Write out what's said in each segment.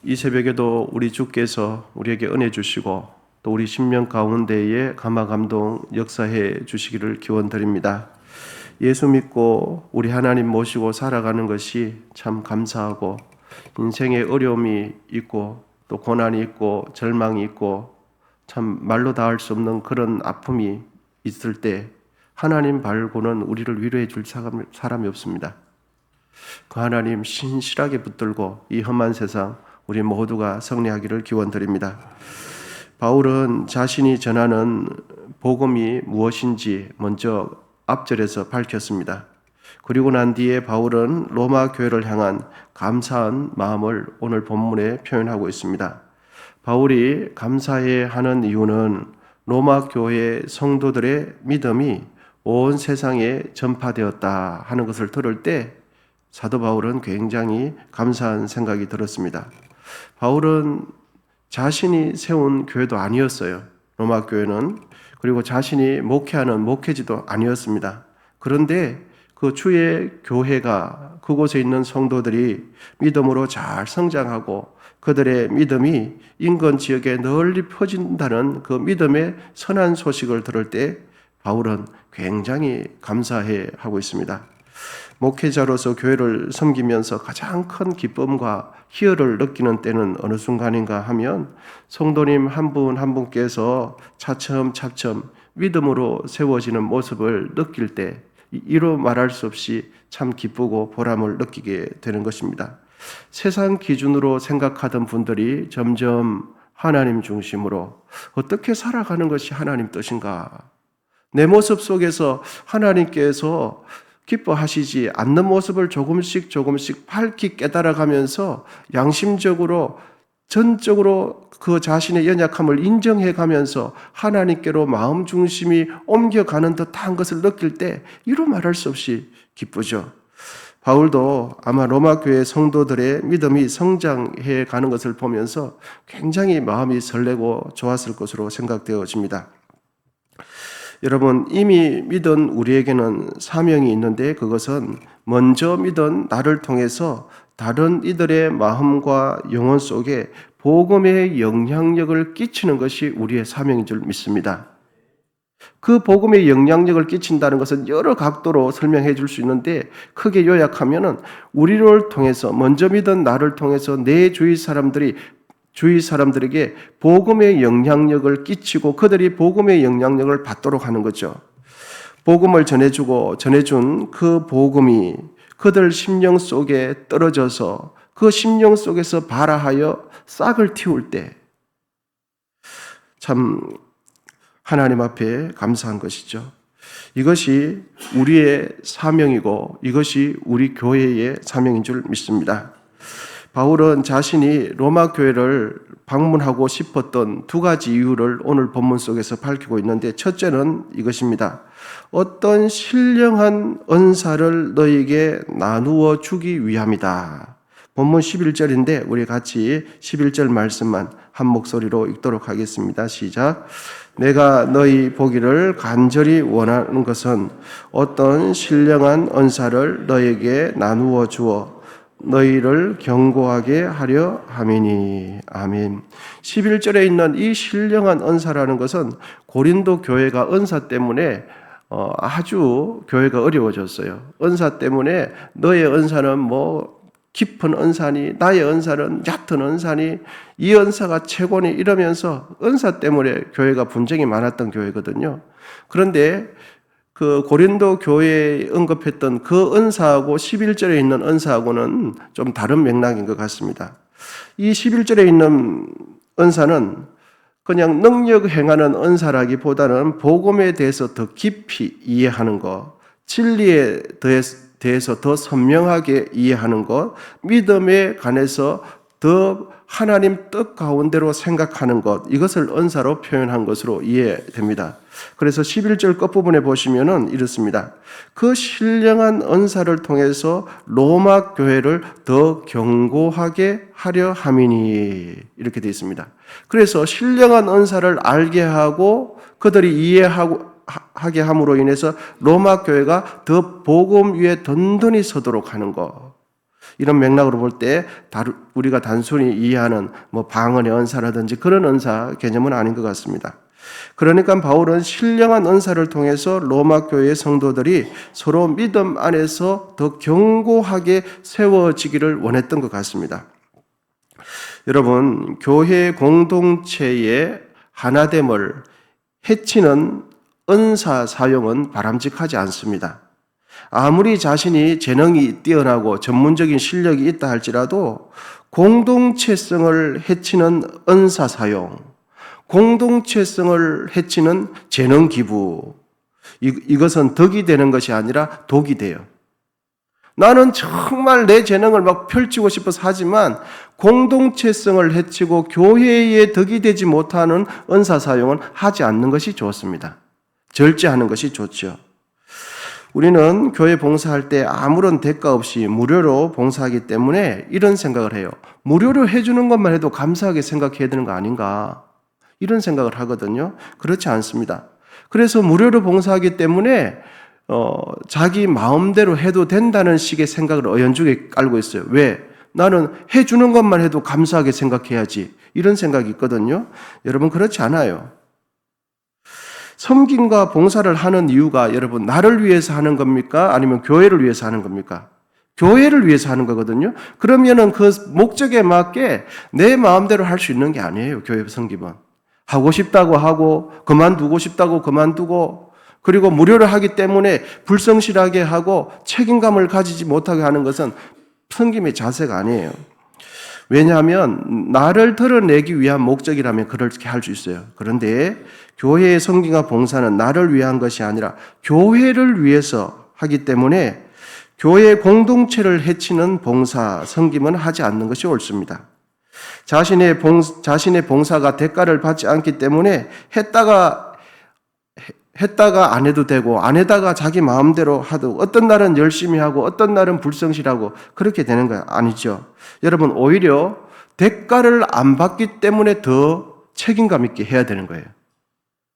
이 새벽에도 우리 주께서 우리에게 은혜 주시고 또 우리 심령 가운데에 감화 감동 역사해 주시기를 기원드립니다. 예수 믿고 우리 하나님 모시고 살아가는 것이 참 감사하고, 인생에 어려움이 있고 또 고난이 있고 절망이 있고 참 말로 다 할 수 없는 그런 아픔이 있을 때 하나님 말고는 우리를 위로해 줄 사람이 없습니다. 그 하나님 신실하게 붙들고 이 험한 세상 우리 모두가 승리하기를 기원드립니다. 바울은 자신이 전하는 복음이 무엇인지 먼저 앞절에서 밝혔습니다. 그리고 난 뒤에 바울은 로마 교회를 향한 감사한 마음을 오늘 본문에 표현하고 있습니다. 바울이 감사해 하는 이유는 로마 교회 성도들의 믿음이 온 세상에 전파되었다 하는 것을 들을 때 사도 바울은 굉장히 감사한 생각이 들었습니다. 바울은 자신이 세운 교회도 아니었어요. 로마 교회는. 그리고 자신이 목회하는 목회지도 아니었습니다. 그런데 그 주의 교회가, 그곳에 있는 성도들이 믿음으로 잘 성장하고 그들의 믿음이 인근 지역에 널리 퍼진다는 그 믿음의 선한 소식을 들을 때 바울은 굉장히 감사해 하고 있습니다. 목회자로서 교회를 섬기면서 가장 큰 기쁨과 희열을 느끼는 때는 어느 순간인가 하면 성도님 한 분 한 분께서 차츰차츰 믿음으로 세워지는 모습을 느낄 때 이루 말할 수 없이 참 기쁘고 보람을 느끼게 되는 것입니다. 세상 기준으로 생각하던 분들이 점점 하나님 중심으로 어떻게 살아가는 것이 하나님 뜻인가? 내 모습 속에서 하나님께서 기뻐하시지 않는 모습을 조금씩 밝히 깨달아가면서 양심적으로 전적으로 그 자신의 연약함을 인정해가면서 하나님께로 마음 중심이 옮겨가는 듯한 것을 느낄 때 이루 말할 수 없이 기쁘죠. 바울도 아마 로마 교회 성도들의 믿음이 성장해 가는 것을 보면서 굉장히 마음이 설레고 좋았을 것으로 생각되어집니다. 여러분, 이미 믿은 우리에게는 사명이 있는데 그것은 먼저 믿은 나를 통해서 다른 이들의 마음과 영혼 속에 복음의 영향력을 끼치는 것이 우리의 사명인 줄 믿습니다. 그 복음의 영향력을 끼친다는 것은 여러 각도로 설명해 줄 수 있는데 크게 요약하면은 우리를 통해서, 먼저 믿은 나를 통해서 내 주위 사람들에게 복음의 영향력을 끼치고 그들이 복음의 영향력을 받도록 하는 거죠. 복음을 전해준 그 복음이 그들 심령 속에 떨어져서 그 심령 속에서 발아하여 싹을 틔울 때 참 하나님 앞에 감사한 것이죠. 이것이 우리의 사명이고 이것이 우리 교회의 사명인 줄 믿습니다. 바울은 자신이 로마 교회를 방문하고 싶었던 두 가지 이유를 오늘 본문 속에서 밝히고 있는데, 첫째는 이것입니다. 어떤 신령한 은사를 너에게 나누어 주기 위함이다. 본문 11절인데 우리 같이 11절 말씀만 한 목소리로 읽도록 하겠습니다. 시작. 내가 너희 보기를 간절히 원하는 것은 어떤 신령한 은사를 너에게 나누어 주어 너희를 경고하게 하려 함이니. 아멘. 11절에 있는 이 신령한 은사라는 것은 고린도 교회가 은사 때문에 아주 교회가 어려워졌어요. 은사 때문에 너의 은사는 뭐 깊은 은사니, 나의 은사는 얕은 은사니, 이 은사가 최고니 이러면서 은사 때문에 교회가 분쟁이 많았던 교회거든요. 그런데 그 고린도 교회에 언급했던 그 은사하고 11절에 있는 은사하고는 좀 다른 맥락인 것 같습니다. 이 11절에 있는 은사는 그냥 능력 행하는 은사라기보다는 복음에 대해서 더 깊이 이해하는 것, 진리에 대해서 더 선명하게 이해하는 것, 믿음에 관해서 더 하나님 뜻 가운데로 생각하는 것, 이것을 은사로 표현한 것으로 이해됩니다. 그래서 11절 끝부분에 보시면은 이렇습니다. 그 신령한 은사를 통해서 로마 교회를 더 견고하게 하려 함이니, 이렇게 되어 있습니다. 그래서 신령한 은사를 알게 하고 그들이 이해하게 함으로 인해서 로마 교회가 더 복음 위에 든든히 서도록 하는 것, 이런 맥락으로 볼 때 우리가 단순히 이해하는 뭐 방언의 은사라든지 그런 은사 개념은 아닌 것 같습니다. 그러니까 바울은 신령한 은사를 통해서 로마 교회의 성도들이 서로 믿음 안에서 더 견고하게 세워지기를 원했던 것 같습니다. 여러분, 교회 공동체의 하나됨을 해치는 은사 사용은 바람직하지 않습니다. 아무리 자신이 재능이 뛰어나고 전문적인 실력이 있다 할지라도 공동체성을 해치는 은사 사용, 공동체성을 해치는 재능 기부, 이것은 덕이 되는 것이 아니라 독이 돼요. 나는 정말 내 재능을 막 펼치고 싶어서 하지만 공동체성을 해치고 교회에 덕이 되지 못하는 은사 사용은 하지 않는 것이 좋습니다. 절제하는 것이 좋죠. 우리는 교회 봉사할 때 아무런 대가 없이 무료로 봉사하기 때문에 이런 생각을 해요. 무료로 해주는 것만 해도 감사하게 생각해야 되는 거 아닌가? 이런 생각을 하거든요. 그렇지 않습니다. 그래서 무료로 봉사하기 때문에 자기 마음대로 해도 된다는 식의 생각을 어연중에 깔고 있어요. 왜? 나는 해주는 것만 해도 감사하게 생각해야지. 이런 생각이 있거든요. 여러분 그렇지 않아요. 섬김과 봉사를 하는 이유가 여러분 나를 위해서 하는 겁니까? 아니면 교회를 위해서 하는 겁니까? 교회를 위해서 하는 거거든요. 그러면은 그 목적에 맞게 내 마음대로 할 수 있는 게 아니에요. 교회 섬김은. 하고 싶다고 하고 그만두고 싶다고 그만두고 그리고 무료로 하기 때문에 불성실하게 하고 책임감을 가지지 못하게 하는 것은 섬김의 자세가 아니에요. 왜냐하면 나를 드러내기 위한 목적이라면 그렇게 할 수 있어요. 그런데 교회의 섬김과 봉사는 나를 위한 것이 아니라 교회를 위해서 하기 때문에 교회 공동체를 해치는 봉사, 섬김은 하지 않는 것이 옳습니다. 자신의 봉사가 대가를 받지 않기 때문에 했다가 안 해도 되고 안 해다가 자기 마음대로 하도 어떤 날은 열심히 하고 어떤 날은 불성실하고 그렇게 되는 거 아니죠. 여러분 오히려 대가를 안 받기 때문에 더 책임감 있게 해야 되는 거예요.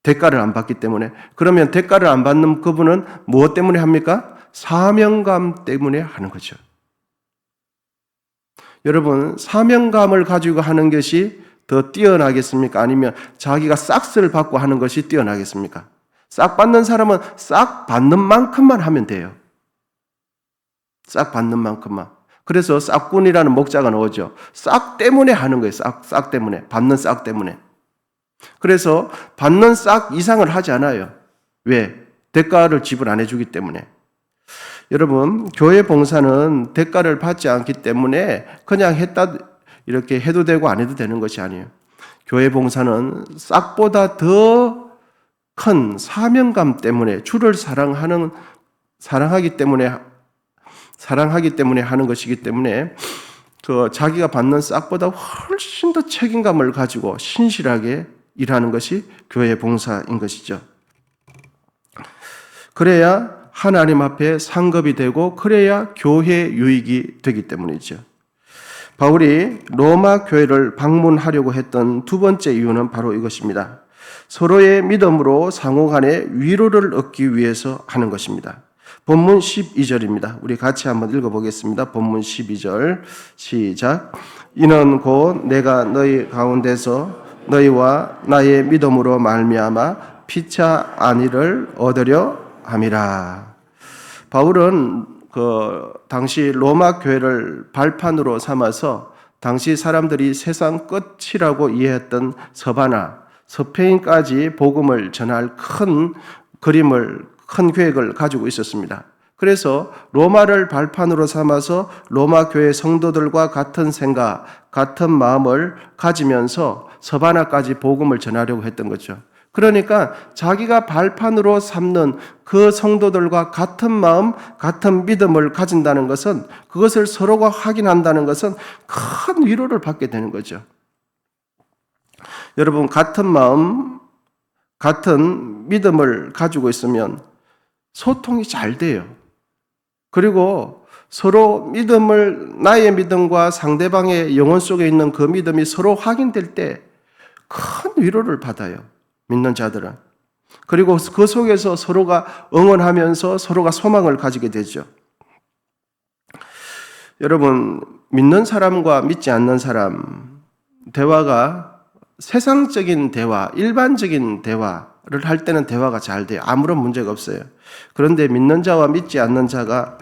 대가를 안 받기 때문에. 그러면 대가를 안 받는 그분은 무엇 때문에 합니까? 사명감 때문에 하는 거죠. 여러분 사명감을 가지고 하는 것이 더 뛰어나겠습니까? 아니면 자기가 싹스를 받고 하는 것이 뛰어나겠습니까? 싹 받는 사람은 싹 받는 만큼만 하면 돼요. 싹 받는 만큼만. 그래서 싹군이라는 목자가 나오죠. 싹 때문에 하는 거예요. 싹 때문에. 받는 싹 때문에. 그래서 받는 싹 이상을 하지 않아요. 왜? 대가를 지불 안 해주기 때문에. 여러분, 교회 봉사는 대가를 받지 않기 때문에 그냥 이렇게 해도 되고 안 해도 되는 것이 아니에요. 교회 봉사는 싹보다 더 큰 사명감 때문에 주를 사랑하기 때문에 하는 것이기 때문에 자기가 받는 싹보다 훨씬 더 책임감을 가지고 신실하게 일하는 것이 교회 봉사인 것이죠. 그래야 하나님 앞에 상급이 되고 그래야 교회 유익이 되기 때문이죠. 바울이 로마 교회를 방문하려고 했던 두 번째 이유는 바로 이것입니다. 서로의 믿음으로 상호간에 위로를 얻기 위해서 하는 것입니다. 본문 12절입니다. 우리 같이 한번 읽어보겠습니다. 본문 12절 시작. 이는 곧 내가 너희 가운데서 너희와 나의 믿음으로 말미암아 피차 안위를 얻으려 함이라. 바울은 당시 로마 교회를 발판으로 삼아서 당시 사람들이 세상 끝이라고 이해했던 서바나, 스페인까지 복음을 전할 큰 계획을 가지고 있었습니다. 그래서 로마를 발판으로 삼아서 로마 교회 성도들과 같은 생각, 같은 마음을 가지면서 서바나까지 복음을 전하려고 했던 거죠. 그러니까 자기가 발판으로 삼는 그 성도들과 같은 마음, 같은 믿음을 가진다는 것은 그것을 서로가 확인한다는 것은 큰 위로를 받게 되는 거죠. 여러분 같은 마음, 같은 믿음을 가지고 있으면 소통이 잘 돼요. 그리고 서로 나의 믿음과 상대방의 영혼 속에 있는 그 믿음이 서로 확인될 때 큰 위로를 받아요. 믿는 자들은. 그리고 그 속에서 서로가 응원하면서 서로가 소망을 가지게 되죠. 여러분, 믿는 사람과 믿지 않는 사람 대화가 세상적인 대화, 일반적인 대화를 할 때는 대화가 잘 돼요. 아무런 문제가 없어요. 그런데 믿는 자와 믿지 않는 자가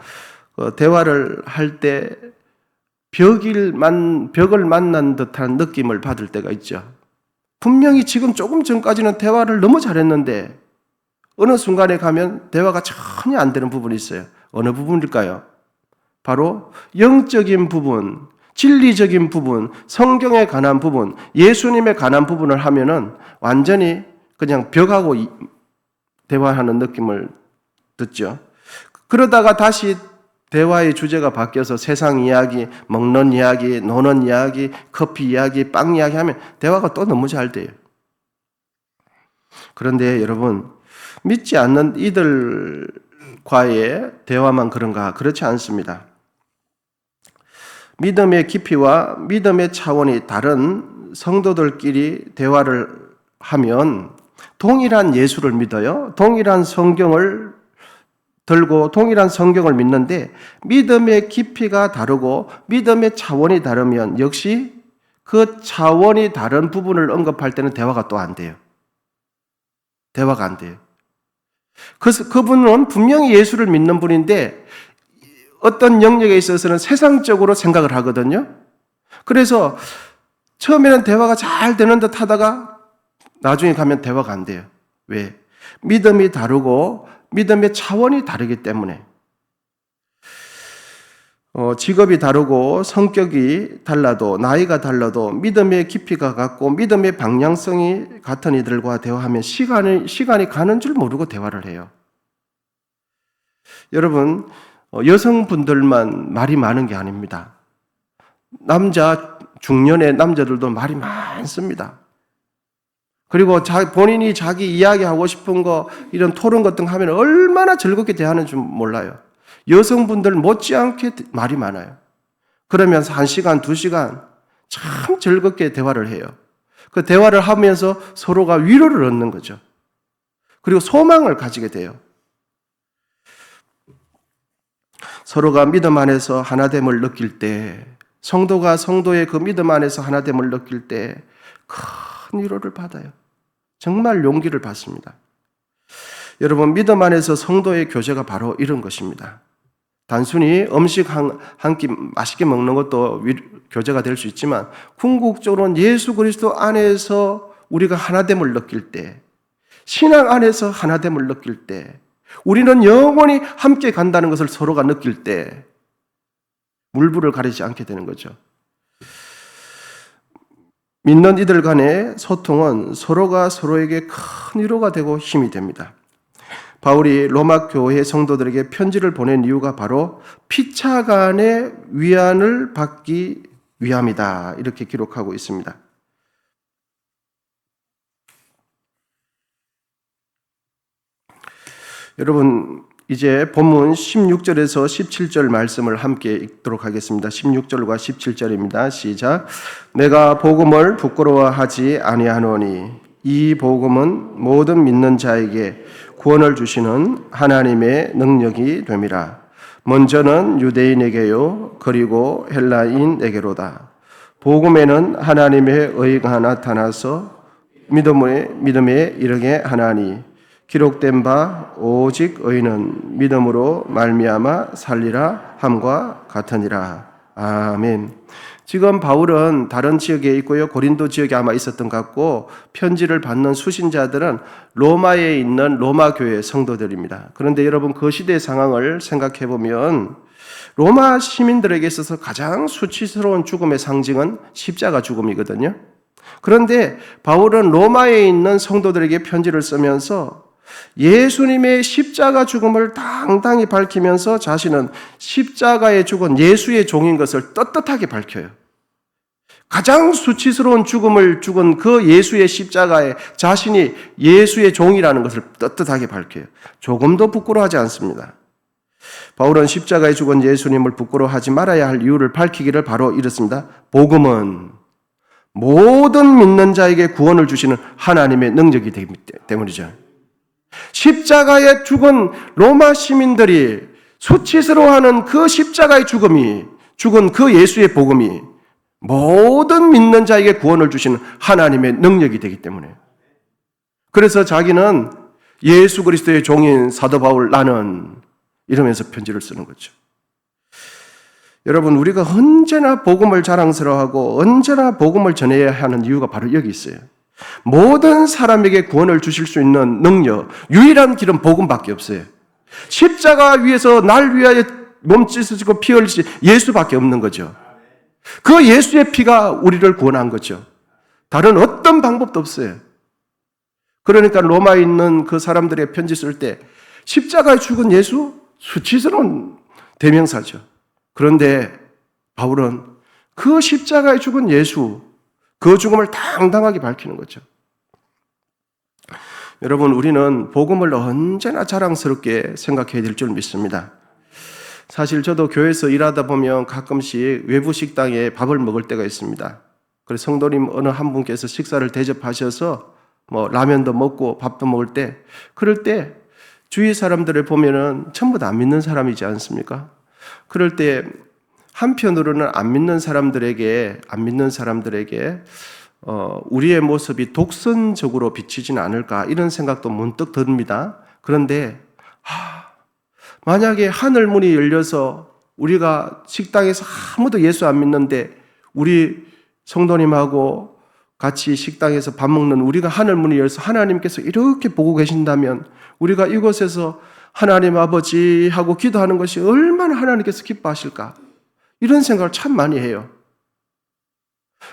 대화를 할 때 벽을 만난 듯한 느낌을 받을 때가 있죠. 분명히 지금 조금 전까지는 대화를 너무 잘했는데 어느 순간에 가면 대화가 전혀 안 되는 부분이 있어요. 어느 부분일까요? 바로 영적인 부분, 진리적인 부분, 성경에 관한 부분, 예수님에 관한 부분을 하면은 완전히 그냥 벽하고 대화하는 느낌을 듣죠. 그러다가 다시 대화의 주제가 바뀌어서 세상 이야기, 먹는 이야기, 노는 이야기, 커피 이야기, 빵 이야기 하면 대화가 또 너무 잘 돼요. 그런데 여러분, 믿지 않는 이들과의 대화만 그런가? 그렇지 않습니다. 믿음의 깊이와 믿음의 차원이 다른 성도들끼리 대화를 하면 동일한 예수를 믿어요. 동일한 성경을 들고 동일한 성경을 믿는데 믿음의 깊이가 다르고 믿음의 차원이 다르면 역시 그 차원이 다른 부분을 언급할 때는 대화가 또 안 돼요. 대화가 안 돼요. 그분은 분명히 예수를 믿는 분인데 어떤 영역에 있어서는 세상적으로 생각을 하거든요. 그래서 처음에는 대화가 잘 되는 듯 하다가 나중에 가면 대화가 안 돼요. 왜? 믿음이 다르고 믿음의 차원이 다르기 때문에. 직업이 다르고 성격이 달라도 나이가 달라도 믿음의 깊이가 같고 믿음의 방향성이 같은 이들과 대화하면 시간이 가는 줄 모르고 대화를 해요. 여러분, 여성분들만 말이 많은 게 아닙니다. 중년의 남자들도 말이 많습니다. 그리고 본인이 자기 이야기하고 싶은 거, 이런 토론 같은 거 하면 얼마나 즐겁게 대하는 줄 몰라요. 여성분들 못지않게 말이 많아요. 그러면서 1시간, 2시간 참 즐겁게 대화를 해요. 그 대화를 하면서 서로가 위로를 얻는 거죠. 그리고 소망을 가지게 돼요. 서로가 믿음 안에서 하나됨을 느낄 때, 성도가 성도의 그 믿음 안에서 하나됨을 느낄 때 큰 위로를 받아요. 정말 용기를 받습니다. 여러분, 믿음 안에서 성도의 교제가 바로 이런 것입니다. 단순히 음식 한 끼 맛있게 먹는 것도 교제가 될 수 있지만 궁극적으로는 예수 그리스도 안에서 우리가 하나됨을 느낄 때, 신앙 안에서 하나됨을 느낄 때, 우리는 영원히 함께 간다는 것을 서로가 느낄 때 물불을 가리지 않게 되는 거죠. 믿는 이들 간의 소통은 서로가 서로에게 큰 위로가 되고 힘이 됩니다. 바울이 로마 교회 성도들에게 편지를 보낸 이유가 바로 피차 간의 위안을 받기 위함이다. 이렇게 기록하고 있습니다. 여러분, 이제 본문 16절에서 17절 말씀을 함께 읽도록 하겠습니다. 16절과 17절입니다. 시작. 내가 복음을 부끄러워하지 아니하노니 이 복음은 모든 믿는 자에게 구원을 주시는 하나님의 능력이 됨이라. 먼저는 유대인에게요 그리고 헬라인에게로다. 복음에는 하나님의 의가 나타나서 믿음에 이르게 하나니 기록된 바 오직 의인은 믿음으로 말미암아 살리라 함과 같으니라. 아멘. 지금 바울은 다른 지역에 있고요. 고린도 지역에 아마 있었던 것 같고 편지를 받는 수신자들은 로마에 있는 로마 교회 성도들입니다. 그런데 여러분, 그 시대의 상황을 생각해 보면 로마 시민들에게 있어서 가장 수치스러운 죽음의 상징은 십자가 죽음이거든요. 그런데 바울은 로마에 있는 성도들에게 편지를 쓰면서 예수님의 십자가 죽음을 당당히 밝히면서 자신은 십자가에 죽은 예수의 종인 것을 떳떳하게 밝혀요. 가장 수치스러운 죽음을 죽은 그 예수의 십자가에 자신이 예수의 종이라는 것을 떳떳하게 밝혀요. 조금도 부끄러워하지 않습니다. 바울은 십자가에 죽은 예수님을 부끄러워하지 말아야 할 이유를 밝히기를 바로 이렇습니다. 복음은 모든 믿는 자에게 구원을 주시는 하나님의 능력이 되기 때문이죠. 십자가에 죽은 로마 시민들이 수치스러워하는 그 십자가의 죽음이 죽은 그 예수의 복음이 모든 믿는 자에게 구원을 주시는 하나님의 능력이 되기 때문에, 그래서 자기는 예수 그리스도의 종인 사도 바울 나는 이러면서 편지를 쓰는 거죠. 여러분, 우리가 언제나 복음을 자랑스러워하고 언제나 복음을 전해야 하는 이유가 바로 여기 있어요. 모든 사람에게 구원을 주실 수 있는 능력, 유일한 길은 복음밖에 없어요. 십자가 위에서 날 위하여 몸 찢어지고 피 흘리시 예수밖에 없는 거죠. 그 예수의 피가 우리를 구원한 거죠. 다른 어떤 방법도 없어요. 그러니까 로마에 있는 그 사람들의 편지 쓸 때 십자가에 죽은 예수? 수치스러운 대명사죠. 그런데 바울은 그 십자가에 죽은 예수, 그 죽음을 당당하게 밝히는 거죠. 여러분, 우리는 복음을 언제나 자랑스럽게 생각해야 될 줄 믿습니다. 사실 저도 교회에서 일하다 보면 가끔씩 외부 식당에 밥을 먹을 때가 있습니다. 그래서 성도님 어느 한 분께서 식사를 대접하셔서 라면도 먹고 밥도 먹을 때, 그럴 때 주위 사람들을 보면은 전부 다 안 믿는 사람이지 않습니까? 그럴 때 한편으로는 안 믿는 사람들에게 우리의 모습이 독선적으로 비치지는 않을까 이런 생각도 문득 듭니다. 그런데 만약에 하늘 문이 열려서 우리가 식당에서 아무도 예수 안 믿는데 우리 성도님하고 같이 식당에서 밥 먹는 우리가 하늘 문이 열려서 하나님께서 이렇게 보고 계신다면 우리가 이곳에서 하나님 아버지 하고 기도하는 것이 얼마나 하나님께서 기뻐하실까, 이런 생각을 참 많이 해요.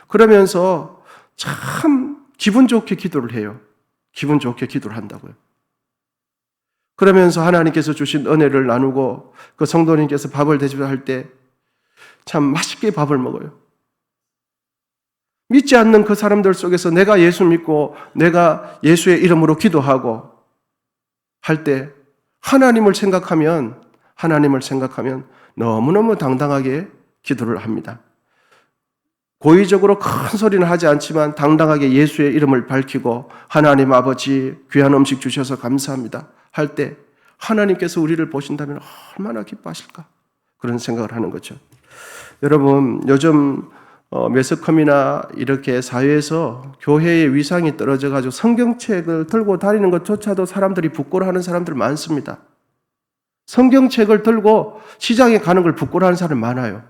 그러면서 참 기분 좋게 기도를 해요. 기분 좋게 기도를 한다고요. 그러면서 하나님께서 주신 은혜를 나누고 그 성도님께서 밥을 대접할 때 참 맛있게 밥을 먹어요. 믿지 않는 그 사람들 속에서 내가 예수 믿고 내가 예수의 이름으로 기도하고 할 때 하나님을 생각하면 너무너무 당당하게 기도를 합니다. 고의적으로 큰 소리는 하지 않지만 당당하게 예수의 이름을 밝히고 하나님 아버지 귀한 음식 주셔서 감사합니다 할 때 하나님께서 우리를 보신다면 얼마나 기뻐하실까, 그런 생각을 하는 거죠. 여러분, 요즘 매스컴이나 이렇게 사회에서 교회의 위상이 떨어져가지고 성경책을 들고 다니는 것조차도 사람들이 부끄러워하는 사람들 많습니다. 성경책을 들고 시장에 가는 걸 부끄러워하는 사람 많아요.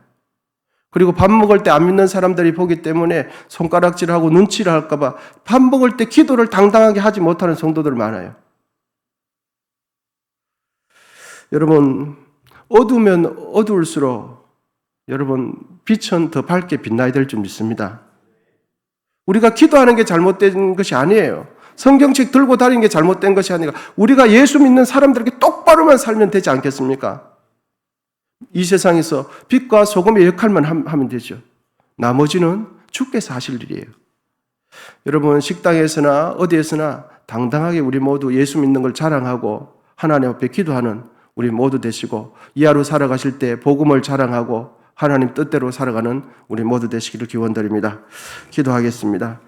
그리고 밥 먹을 때 안 믿는 사람들이 보기 때문에 손가락질하고 눈치를 할까봐 밥 먹을 때 기도를 당당하게 하지 못하는 성도들 많아요. 여러분, 어두우면 어두울수록 여러분 빛은 더 밝게 빛나야 될 줄 믿습니다. 우리가 기도하는 게 잘못된 것이 아니에요. 성경책 들고 다니는 게 잘못된 것이 아니라 우리가 예수 믿는 사람들에게 똑바로만 살면 되지 않겠습니까? 이 세상에서 빛과 소금의 역할만 하면 되죠. 나머지는 주께서 하실 일이에요. 여러분, 식당에서나 어디에서나 당당하게 우리 모두 예수 믿는 걸 자랑하고 하나님 앞에 기도하는 우리 모두 되시고, 이 하루 살아가실 때 복음을 자랑하고 하나님 뜻대로 살아가는 우리 모두 되시기를 기원드립니다. 기도하겠습니다.